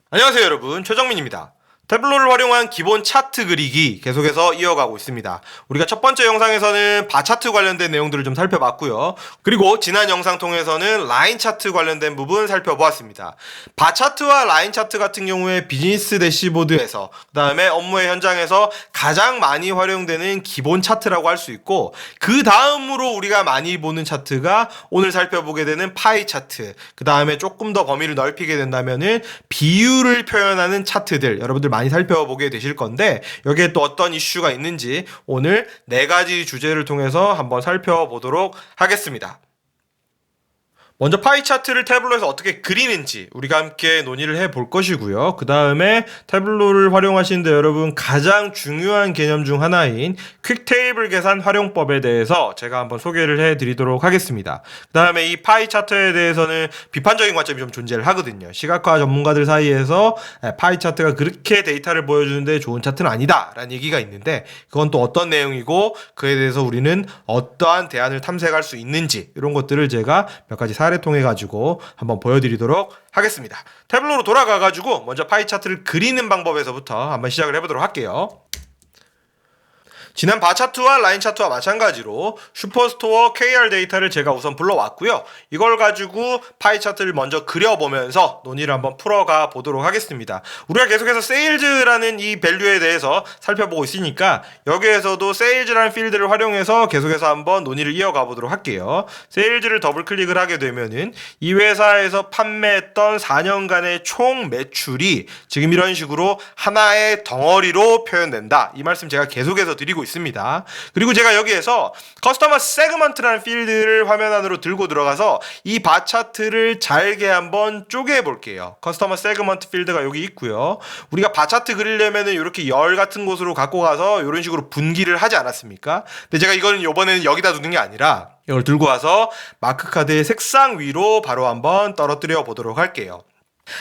안녕하세요 여러분, 최정민입니다. 태블로를 활용한 기본 차트 그리기 계속해서 이어가고 있습니다. 우리가 첫 번째 영상에서는 바 차트 관련된 내용들을 좀 살펴봤고요. 그리고 지난 영상 통해서는 라인 차트 관련된 부분 살펴보았습니다. 바 차트와 라인 차트 같은 경우에 비즈니스 대시보드에서 그 다음에 업무의 현장에서 가장 많이 활용되는 기본 차트라고 할 수 있고, 그 다음으로 우리가 많이 보는 차트가 오늘 살펴보게 되는 파이 차트, 그 다음에 조금 더 범위를 넓히게 된다면은 비율을 표현하는 차트들 여러분들 많이 살펴보게 되실 건데, 여기에 또 어떤 이슈가 있는지 오늘 4가지 주제를 통해서 한번 살펴보도록 하겠습니다. 먼저 파이 차트를 태블로에서 어떻게 그리는지 우리가 함께 논의를 해볼 것이고요. 그 다음에 태블로를 활용하시는데 여러분 가장 중요한 개념 중 하나인 퀵테이블 계산 활용법에 대해서 제가 한번 소개를 해드리도록 하겠습니다. 그 다음에 이 파이 차트에 대해서는 비판적인 관점이 좀 존재를 하거든요. 시각화 전문가들 사이에서 파이 차트가 그렇게 데이터를 보여주는데 좋은 차트는 아니다 라는 얘기가 있는데, 그건 또 어떤 내용이고 그에 대해서 우리는 어떠한 대안을 탐색할 수 있는지, 이런 것들을 제가 몇 가지 사례 통해 가지고 한번 보여드리도록 하겠습니다. 태블로로 돌아가 가지고 먼저 파이 차트를 그리는 방법에서부터 한번 시작을 해보도록 할게요. 지난 바 차트와 라인 차트와 마찬가지로 슈퍼스토어 KR 데이터를 제가 우선 불러왔고요. 이걸 가지고 파이 차트를 먼저 그려보면서 논의를 한번 풀어가 보도록 하겠습니다. 우리가 계속해서 세일즈라는 이 밸류에 대해서 살펴보고 있으니까 여기에서도 세일즈라는 필드를 활용해서 계속해서 한번 논의를 이어가 보도록 할게요. 세일즈를 더블 클릭을 하게 되면은 이 회사에서 판매했던 4년간의 총 매출이 지금 이런 식으로 하나의 덩어리로 표현된다. 이 말씀 제가 계속해서 드리고 있습니다. 그리고 제가 여기에서 커스터머 세그먼트라는 필드를 화면 안으로 들고 들어가서 이 바 차트를 잘게 한번 쪼개 볼게요. 커스터머 세그먼트 필드가 여기 있고요. 우리가 바 차트 그리려면은 이렇게 열 같은 곳으로 갖고 가서 이런 식으로 분기를 하지 않았습니까? 근데 제가 이거는 이번에는 여기다 두는 게 아니라 이걸 들고 와서 마크 카드의 색상 위로 바로 한번 떨어뜨려 보도록 할게요.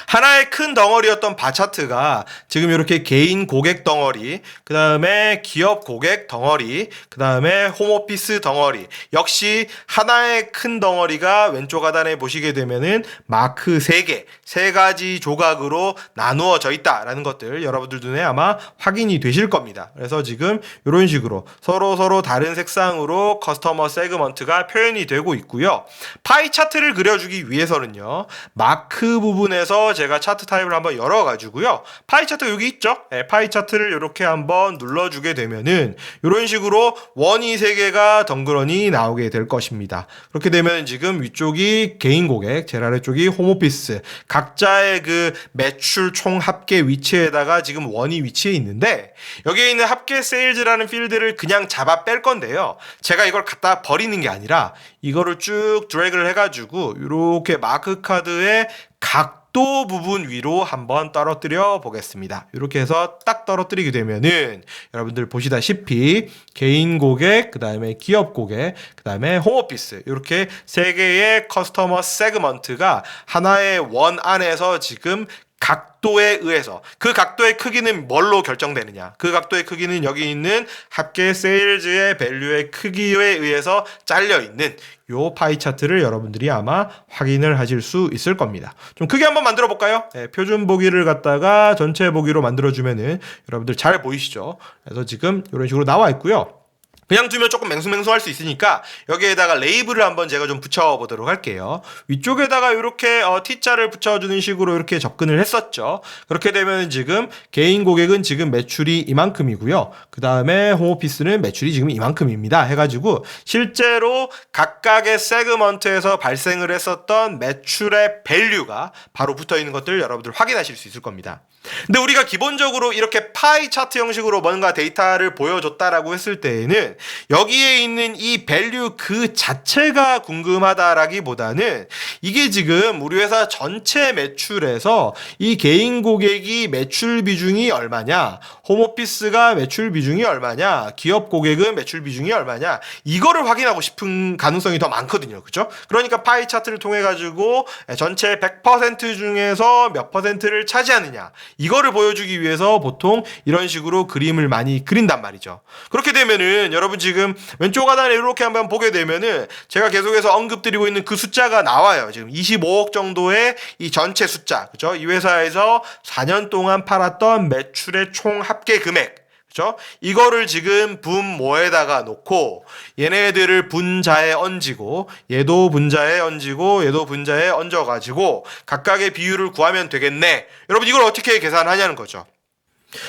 하나의 큰 덩어리였던 바 차트가 지금 이렇게 개인 고객 덩어리, 그 다음에 기업 고객 덩어리, 그 다음에 홈오피스 덩어리, 역시 하나의 큰 덩어리가 왼쪽 하단에 보시게 되면은 마크 3개, 3가지 조각으로 나누어져 있다라는 것들 여러분들 눈에 아마 확인이 되실 겁니다. 그래서 지금 이런 식으로 서로 다른 색상으로 커스터머 세그먼트가 표현이 되고 있고요. 파이 차트를 그려주기 위해서는요, 마크 부분에서 제가 차트 타입을 한번 열어가지고요, 파이 차트가 여기 있죠? 네, 파이 차트를 이렇게 한번 눌러주게 되면은 이런 식으로 원이 3개가 덩그러니 나오게 될 것입니다. 그렇게 되면 지금 위쪽이 개인 고객, 제일 아래쪽이 홈오피스, 각자의 그 매출 총 합계 위치에다가 지금 원이 위치해 있는데, 여기에 있는 합계 세일즈라는 필드를 그냥 잡아 뺄 건데요, 제가 이걸 갖다 버리는 게 아니라 이거를 쭉 드래그를 해가지고 이렇게 마크 카드의 각도 부분 위로 한번 떨어뜨려 보겠습니다. 이렇게 해서 딱 떨어뜨리게 되면은 여러분들 보시다시피 개인 고객, 그 다음에 기업 고객, 그 다음에 홈오피스, 이렇게 3개의 커스터머 세그먼트가 하나의 원 안에서 지금 각도에 의해서, 그 각도의 크기는 뭘로 결정되느냐, 그 각도의 크기는 여기 있는 합계 세일즈의 밸류의 크기에 의해서 잘려있는 요 파이 차트를 여러분들이 아마 확인을 하실 수 있을 겁니다. 좀 크게 한번 만들어 볼까요? 네, 표준 보기를 갖다가 전체 보기로 만들어주면은 여러분들 잘 보이시죠? 그래서 지금 이런 식으로 나와 있고요. 그냥 두면 조금 맹숭맹숭할 수 있으니까 여기에다가 레이블을 한번 제가 좀 붙여보도록 할게요. 위쪽에다가 이렇게 T자를 붙여주는 식으로 이렇게 접근을 했었죠. 그렇게 되면 지금 개인 고객은 지금 매출이 이만큼이고요. 그 다음에 홈오피스는 매출이 지금 이만큼입니다 해가지고 실제로 각각의 세그먼트에서 발생을 했었던 매출의 밸류가 바로 붙어있는 것들 여러분들 확인하실 수 있을 겁니다. 근데 우리가 기본적으로 이렇게 파이 차트 형식으로 뭔가 데이터를 보여줬다라고 했을 때에는 여기에 있는 이 밸류 그 자체가 궁금하다라기보다는 이게 지금 우리 회사 전체 매출에서 이 개인 고객이 매출 비중이 얼마냐, 홈오피스가 매출 비중이 얼마냐, 기업 고객은 매출 비중이 얼마냐, 이거를 확인하고 싶은 가능성이 더 많거든요. 그죠? 그러니까 파이 차트를 통해 가지고 전체 100% 중에서 몇 %를 차지하느냐, 이거를 보여주기 위해서 보통 이런 식으로 그림을 많이 그린단 말이죠. 그렇게 되면은 여러분 지금 왼쪽 하단에 이렇게 한번 보게 되면은 제가 계속해서 언급드리고 있는 그 숫자가 나와요. 지금 25억 정도의 이 전체 숫자, 그죠? 이 회사에서 4년 동안 팔았던 매출의 총 합계 금액, 그죠? 이거를 지금 분모에다가 놓고 얘네들을 분자에 얹고 얘도 분자에 얹고 얘도 분자에 얹어가지고 각각의 비율을 구하면 되겠네. 여러분 이걸 어떻게 계산하냐는 거죠.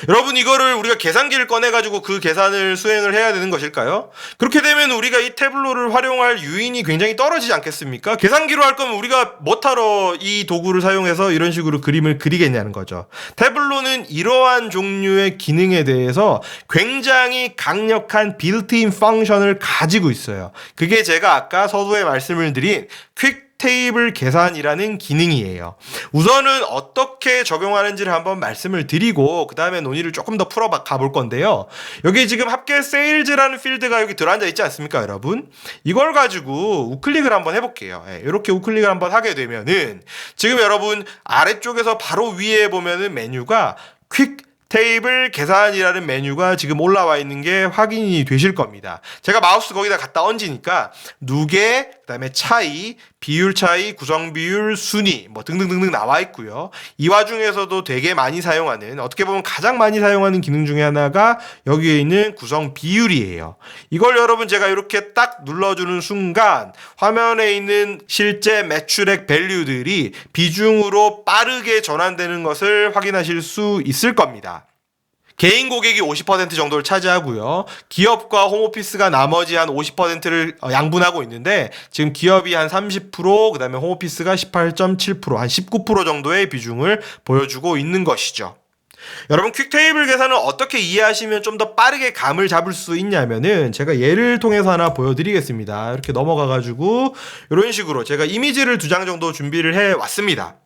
여러분 이거를 우리가 계산기를 꺼내가지고 그 계산을 수행을 해야 되는 것일까요? 그렇게 되면 우리가 이 태블로를 활용할 유인이 굉장히 떨어지지 않겠습니까? 계산기로 할 거면 우리가 뭐하러 이 도구를 사용해서 이런 식으로 그림을 그리겠냐는 거죠. 태블로는 이러한 종류의 기능에 대해서 굉장히 강력한 빌트인 펑션을 가지고 있어요. 그게 제가 아까 서두에 말씀을 드린 퀵 테이블 계산이라는 기능이에요. 우선은 어떻게 적용하는지를 한번 말씀을 드리고 그 다음에 논의를 조금 더 풀어 가볼 건데요. 여기 지금 합계 세일즈라는 필드가 여기 들어앉아 있지 않습니까, 여러분? 이걸 가지고 우클릭을 한번 해볼게요. 이렇게 우클릭을 한번 하게 되면은 지금 여러분 아래쪽에서 바로 위에 보면은 메뉴가 퀵 테이블 계산이라는 메뉴가 지금 올라와 있는 게 확인이 되실 겁니다. 제가 마우스 거기다 갖다 얹으니까 누계, 그 다음에 차이, 비율 차이, 구성 비율, 순위 뭐 등등등등 나와 있고요. 이 와중에서도 되게 많이 사용하는, 어떻게 보면 가장 많이 사용하는 기능 중에 하나가 여기에 있는 구성 비율이에요. 이걸 여러분 제가 이렇게 딱 눌러주는 순간 화면에 있는 실제 매출액 밸류들이 비중으로 빠르게 전환되는 것을 확인하실 수 있을 겁니다. 개인 고객이 50% 정도를 차지하고요. 기업과 홈오피스가 나머지 한 50%를 양분하고 있는데 지금 기업이 한 30%, 그 다음에 홈오피스가 18.7%, 한 19% 정도의 비중을 보여주고 있는 것이죠. 여러분 퀵테이블 계산을 어떻게 이해하시면 좀 더 빠르게 감을 잡을 수 있냐면은 제가 예를 통해서 하나 보여드리겠습니다. 이렇게 넘어가가지고 이런 식으로 제가 이미지를 2장 정도 준비를 해왔습니다.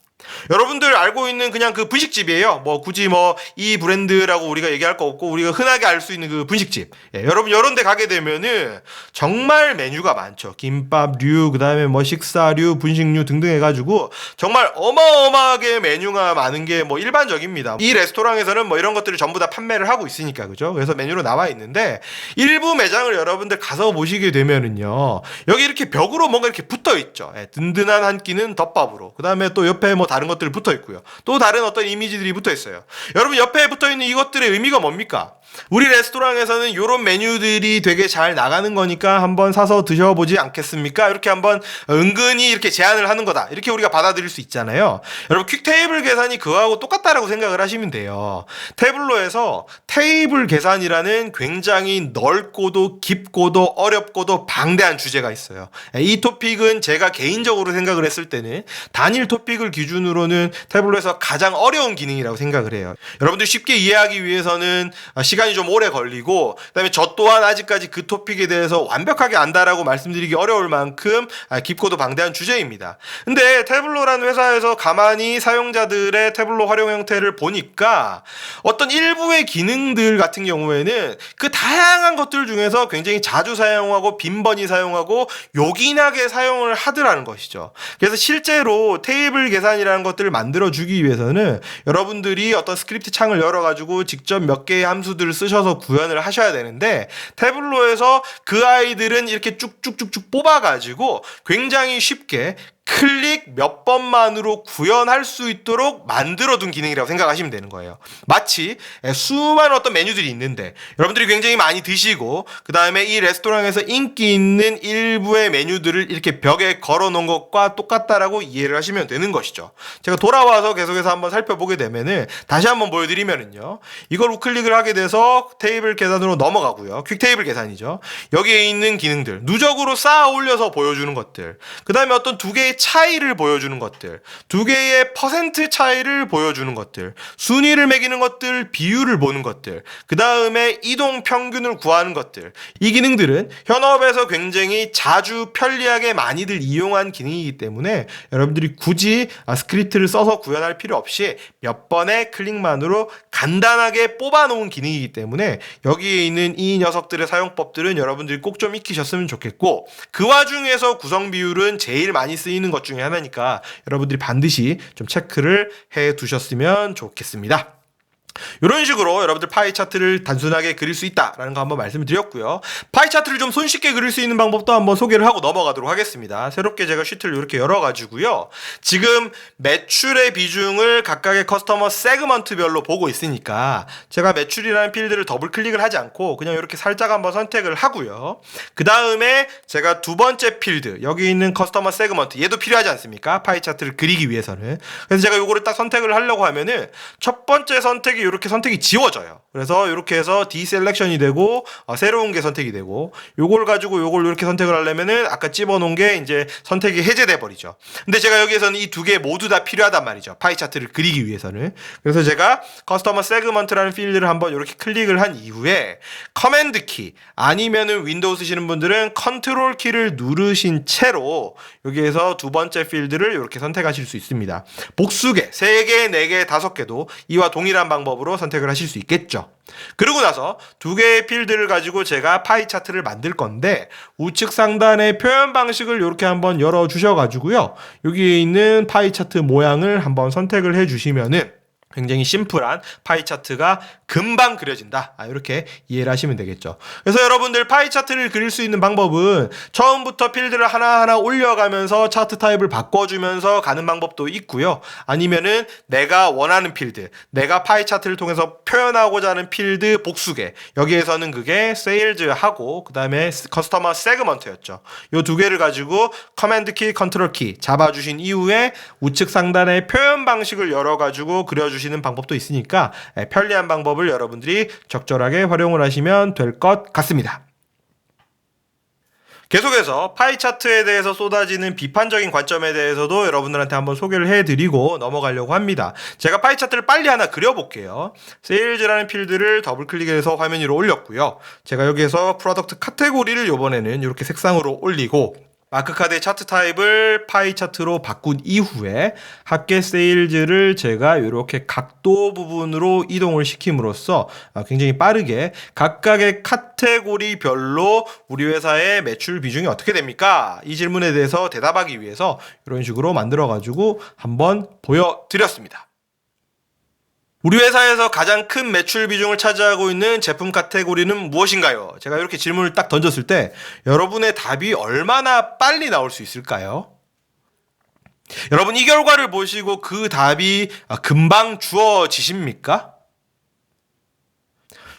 여러분들 알고 있는 그냥 그 분식집이에요. 뭐 굳이 뭐 이 브랜드라고 우리가 얘기할 거 없고 우리가 흔하게 알 수 있는 그 분식집. 여러분 이런 데 가게 되면은 정말 메뉴가 많죠. 김밥류, 그다음에 뭐 식사류, 분식류 등등 해가지고 정말 어마어마하게 메뉴가 많은 게 뭐 일반적입니다. 이 레스토랑에서는 뭐 이런 것들을 전부 다 판매를 하고 있으니까, 그죠? 그래서 메뉴로 나와 있는데 일부 매장을 여러분들 가서 보시게 되면은요, 여기 이렇게 벽으로 뭔가 이렇게 붙어 있죠. 든든한 한 끼는 덮밥으로. 그다음에 또 옆에 뭐 다른 것들이 붙어 있고요. 또 다른 어떤 이미지들이 붙어 있어요. 여러분 옆에 붙어 있는 이것들의 의미가 뭡니까? 우리 레스토랑에서는 이런 메뉴들이 되게 잘 나가는 거니까 한번 사서 드셔보지 않겠습니까? 이렇게 한번 은근히 이렇게 제안을 하는 거다. 이렇게 우리가 받아들일 수 있잖아요. 여러분 퀵테이블 계산이 그거하고 똑같다라고 생각을 하시면 돼요. 태블로에서 테이블 계산이라는 굉장히 넓고도 깊고도 어렵고도 방대한 주제가 있어요. 이 토픽은 제가 개인적으로 생각을 했을 때는 단일 토픽을 기준으로는 태블로에서 가장 어려운 기능이라고 생각을 해요. 여러분들 쉽게 이해하기 위해서는 시간이 좀 오래 걸리고, 그다음에 저 또한 아직까지 그 토픽에 대해서 완벽하게 안다라고 말씀드리기 어려울 만큼 깊고도 방대한 주제입니다. 근데 태블로라는 회사에서 가만히 사용자들의 태블로 활용 형태를 보니까 어떤 일부의 기능들 같은 경우에는 그 다양한 것들 중에서 굉장히 자주 사용하고 빈번히 사용하고 요긴하게 사용을 하더라는 것이죠. 그래서 실제로 테이블 계산이라는 것들을 만들어주기 위해서는 여러분들이 어떤 스크립트 창을 열어가지고 직접 몇 개의 함수들을 쓰셔서 구현을 하셔야 되는데, 태블로에서 그 아이들은 이렇게 쭉쭉쭉쭉 뽑아가지고 굉장히 쉽게 클릭 몇 번만으로 구현할 수 있도록 만들어둔 기능이라고 생각하시면 되는 거예요. 마치 수많은 어떤 메뉴들이 있는데 여러분들이 굉장히 많이 드시고 그 다음에 이 레스토랑에서 인기 있는 일부의 메뉴들을 이렇게 벽에 걸어놓은 것과 똑같다라고 이해를 하시면 되는 것이죠. 제가 돌아와서 계속해서 한번 살펴보게 되면은 다시 한번 보여드리면은요, 이걸 우클릭을 하게 돼서 테이블 계산으로 넘어가고요. 퀵테이블 계산이죠. 여기에 있는 기능들 누적으로 쌓아 올려서 보여주는 것들, 그 다음에 어떤 두 개의 차이를 보여주는 것들, 두 개의 퍼센트 차이를 보여주는 것들, 순위를 매기는 것들, 비율을 보는 것들, 그 다음에 이동 평균을 구하는 것들, 이 기능들은 현업에서 굉장히 자주 편리하게 많이들 이용한 기능이기 때문에 여러분들이 굳이 스크립트를 써서 구현할 필요 없이 몇 번의 클릭만으로 간단하게 뽑아놓은 기능이기 때문에 여기에 있는 이 녀석들의 사용법들은 여러분들이 꼭 좀 익히셨으면 좋겠고, 그 와중에서 구성 비율은 제일 많이 쓰이는 것 중에 하나니까 여러분들이 반드시 좀 체크를 해 두셨으면 좋겠습니다. 이런 식으로 여러분들 파이 차트를 단순하게 그릴 수 있다라는 거 한번 말씀을 드렸고요. 파이 차트를 좀 손쉽게 그릴 수 있는 방법도 한번 소개를 하고 넘어가도록 하겠습니다. 새롭게 제가 시트를 이렇게 열어가지고요. 지금 매출의 비중을 각각의 커스터머 세그먼트별로 보고 있으니까 제가 매출이라는 필드를 더블 클릭을 하지 않고 그냥 이렇게 살짝 한번 선택을 하고요. 그 다음에 제가 두 번째 필드, 여기 있는 커스터머 세그먼트, 얘도 필요하지 않습니까? 파이 차트를 그리기 위해서는. 그래서 제가 요거를 딱 선택을 하려고 하면은 첫 번째 선택이 이렇게 선택이 지워져요. 그래서 이렇게 해서 디셀렉션이 되고 새로운 게 선택이 되고, 요걸 가지고 요걸 이렇게 선택을 하려면은 아까 집어놓은 게 이제 선택이 해제돼 버리죠. 근데 제가 여기에서는 이 두 개 모두 다 필요하단 말이죠. 파이 차트를 그리기 위해서는. 그래서 제가 커스터머 세그먼트라는 필드를 한번 이렇게 클릭을 한 이후에 커맨드 키 아니면은 윈도우 쓰시는 분들은 컨트롤 키를 누르신 채로 여기에서 두 번째 필드를 이렇게 선택하실 수 있습니다. 복수개 3개, 4개, 5개도 이와 동일한 방법으로 선택을 하실 수 있겠죠. 그러고 나서 두 개의 필드를 가지고 제가 파이 차트를 만들 건데, 우측 상단의 표현 방식을 이렇게 한번 열어 주셔가지고요, 여기에 있는 파이 차트 모양을 한번 선택을 해 주시면은 굉장히 심플한 파이 차트가 금방 그려진다. 이렇게 이해를 하시면 되겠죠. 그래서 여러분들 파이 차트를 그릴 수 있는 방법은 처음부터 필드를 하나하나 올려가면서 차트 타입을 바꿔주면서 가는 방법도 있고요. 아니면은 내가 원하는 필드, 내가 파이 차트를 통해서 표현하고자 하는 필드 복수개, 여기에서는 그게 세일즈하고 그 다음에 커스터머 세그먼트였죠. 요 두 개를 가지고 커맨드 키, 컨트롤 키 잡아주신 이후에 우측 상단의 표현 방식을 열어가지고 그려주시는 방법도 있으니까 편리한 방법을 여러분들이 적절하게 활용을 하시면 될 것 같습니다. 계속해서 파이 차트에 대해서 쏟아지는 비판적인 관점에 대해서도 여러분들한테 한번 소개를 해드리고 넘어가려고 합니다. 제가 파이 차트를 빨리 하나 그려볼게요. 세일즈라는 필드를 더블 클릭해서 화면 위로 올렸고요. 제가 여기에서 프로덕트 카테고리를 이번에는 이렇게 색상으로 올리고, 마크카드의 차트 타입을 파이 차트로 바꾼 이후에 합계 세일즈를 제가 이렇게 각도 부분으로 이동을 시킴으로써 굉장히 빠르게 각각의 카테고리별로 우리 회사의 매출 비중이 어떻게 됩니까? 이 질문에 대해서 대답하기 위해서 이런 식으로 만들어가지고 한번 보여드렸습니다. 우리 회사에서 가장 큰 매출 비중을 차지하고 있는 제품 카테고리는 무엇인가요? 제가 이렇게 질문을 딱 던졌을 때 여러분의 답이 얼마나 빨리 나올 수 있을까요? 여러분, 이 결과를 보시고 그 답이 금방 주어지십니까?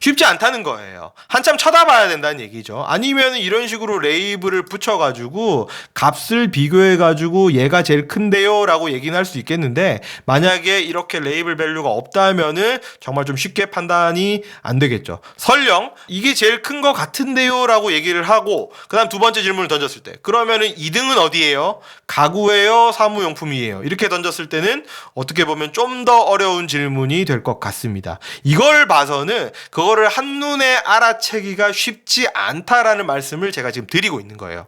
쉽지 않다는 거예요. 한참 쳐다봐야 된다는 얘기죠. 아니면 이런 식으로 레이블을 붙여가지고 값을 비교해가지고 얘가 제일 큰데요 라고 얘기는 할 수 있겠는데, 만약에 이렇게 레이블 밸류가 없다면은 정말 좀 쉽게 판단이 안 되겠죠. 설령 이게 제일 큰 거 같은데요 라고 얘기를 하고 그 다음 두 번째 질문을 던졌을 때, 그러면은 2등은 어디예요? 가구예요? 사무용품이에요? 이렇게 던졌을 때는 어떻게 보면 좀 더 어려운 질문이 될 것 같습니다. 이걸 봐서는 그거를 한눈에 알아채기가 쉽지 않다라는 말씀을 제가 지금 드리고 있는 거예요.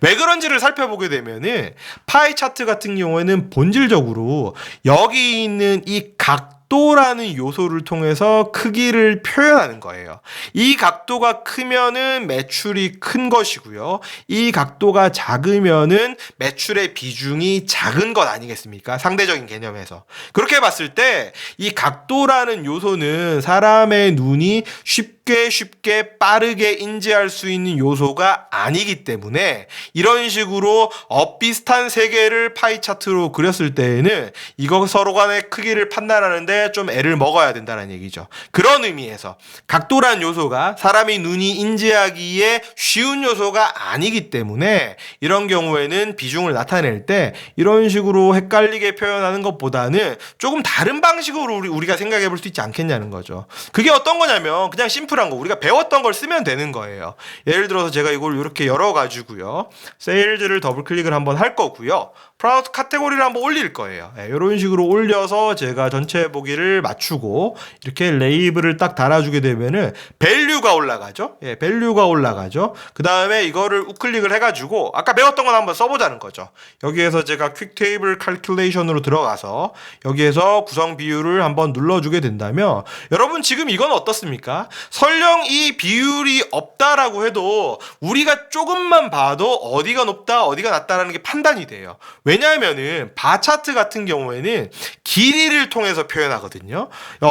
왜 그런지를 살펴보게 되면은 파이 차트 같은 경우에는 본질적으로 여기 있는 이 각도라는 요소를 통해서 크기를 표현하는 거예요. 이 각도가 크면은 매출이 큰 것이고요. 이 각도가 작으면은 매출의 비중이 작은 것 아니겠습니까? 상대적인 개념에서. 그렇게 봤을 때 이 각도라는 요소는 사람의 눈이 쉽게 빠르게 인지할 수 있는 요소가 아니기 때문에 이런 식으로 비슷한 세 개를 파이 차트로 그렸을 때에는 이거 서로 간의 크기를 판단하는데 좀 애를 먹어야 된다는 얘기죠. 그런 의미에서 각도란 요소가 사람이 눈이 인지하기에 쉬운 요소가 아니기 때문에 이런 경우에는 비중을 나타낼 때 이런 식으로 헷갈리게 표현하는 것보다는 조금 다른 방식으로 우리가 생각해 볼 수 있지 않겠냐는 거죠. 그게 어떤 거냐면 그냥 심플한 거, 우리가 배웠던 걸 쓰면 되는 거예요. 예를 들어서 제가 이걸 이렇게 열어가지고요, 세일즈를 더블 클릭을 한번 할 거고요, 프로덕트 카테고리를 한번 올릴 거예요. 이런 식으로 올려서 제가 전체 보기를 맞추고 이렇게 레이블을 딱 달아주게 되면은 밸류가 올라가죠. 밸류가 올라가죠. 그 다음에 이거를 우클릭을 해가지고 아까 배웠던 건 한번 써보자는 거죠. 여기에서 제가 퀵 테이블 칼큘레이션으로 들어가서 여기에서 구성 비율을 한번 눌러주게 된다면, 여러분 지금 이건 어떻습니까? 설령 이 비율이 없다라고 해도 우리가 조금만 봐도 어디가 높다 어디가 낮다라는 게 판단이 돼요. 왜냐하면은 바 차트 같은 경우에는 길이를 통해서 표현하거든요.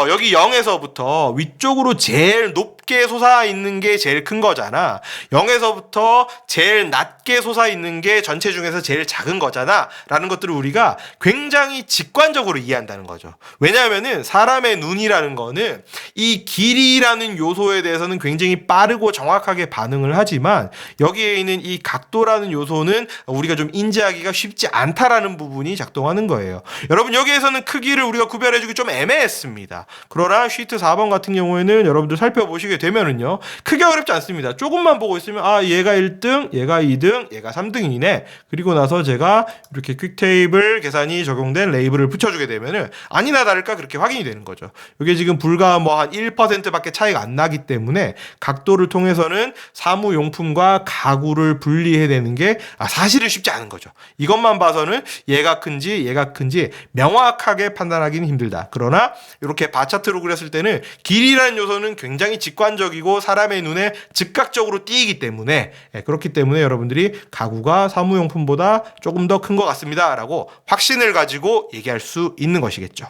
여기 0에서부터 위쪽으로 제일 높게 솟아 있는 게 제일 큰 거잖아. 0에서부터 제일 낮게 솟아 있는 게 전체 중에서 제일 작은 거잖아. 라는 것들을 우리가 굉장히 직관적으로 이해한다는 거죠. 왜냐하면은 사람의 눈이라는 거는 이 길이라는 요소에 대해서는 굉장히 빠르고 정확하게 반응을 하지만 여기에 있는 이 각도라는 요소는 우리가 좀 인지하기가 쉽지 않다라는 부분이 작동하는 거예요. 여러분 여기에서는 크기를 우리가 구별해주기 좀 애매했습니다. 그러나 시트 4번 같은 경우에는 여러분들 살펴보시게 되면은요, 크게 어렵지 않습니다. 조금만 보고 있으면 얘가 1등, 얘가 2등, 얘가 3등이네. 그리고 나서 제가 이렇게 퀵테이블 계산이 적용된 레이블을 붙여주게 되면은 아니나 다를까 그렇게 확인이 되는 거죠. 이게 지금 불과 뭐 한 1%밖에 차이가 안 나기 때문에 각도를 통해서는 사무용품과 가구를 분리해내는 게 사실은 쉽지 않은 거죠. 이것만 봐서는 얘가 큰지 명확하게 판단하기는 힘들다. 그러나 이렇게 바차트로 그렸을 때는 길이라는 요소는 굉장히 직관적이고 사람의 눈에 즉각적으로 띄기 때문에 그렇기 때문에 여러분들이 가구가 사무용품보다 조금 더 큰 것 같습니다 라고 확신을 가지고 얘기할 수 있는 것이겠죠.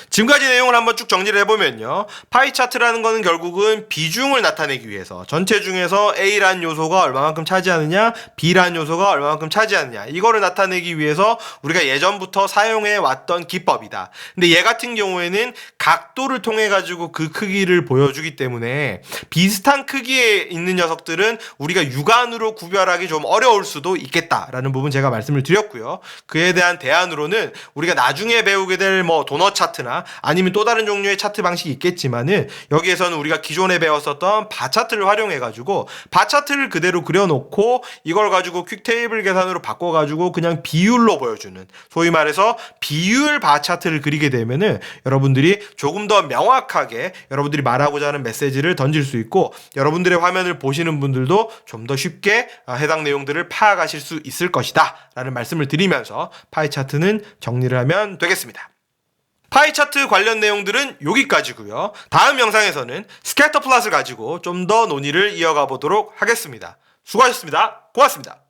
지금까지 내용을 한번 쭉 정리를 해보면요, 파이 차트라는 거는 결국은 비중을 나타내기 위해서 전체 중에서 A라는 요소가 얼마만큼 차지하느냐, B라는 요소가 얼마만큼 차지하느냐, 이거를 나타내기 위해서 우리가 예전부터 사용해 왔던 기법이다. 근데 얘 같은 경우에는 각도를 통해 가지고 그 크기를 보여주기 때문에 비슷한 크기에 있는 녀석들은 우리가 육안으로 구별하기 좀 어려울 수도 있겠다라는 부분 제가 말씀을 드렸고요. 그에 대한 대안으로는 우리가 나중에 배우게 될 뭐 도넛 차트나 아니면 또 다른 종류의 차트 방식이 있겠지만은 여기에서는 우리가 기존에 배웠었던 바 차트를 활용해 가지고 바 차트를 그대로 그려놓고 이걸 가지고 퀵테이블 계산으로 바꿔가지고 그냥 비율로 보여주는, 소위 말해서 비율 바 차트를 그리게 되면은 여러분들이 조금 더 명확하게 여러분들이 말하고자 하는 메시지를 던질 수 있고 여러분들의 화면을 보시는 분들도 좀 더 쉽게 해당 내용들을 파악하실 수 있을 것이다 라는 말씀을 드리면서 파이 차트는 정리를 하면 되겠습니다. 파이 차트 관련 내용들은 여기까지고요. 다음 영상에서는 스캐터 플롯을 가지고 좀 더 논의를 이어가 보도록 하겠습니다. 수고하셨습니다. 고맙습니다.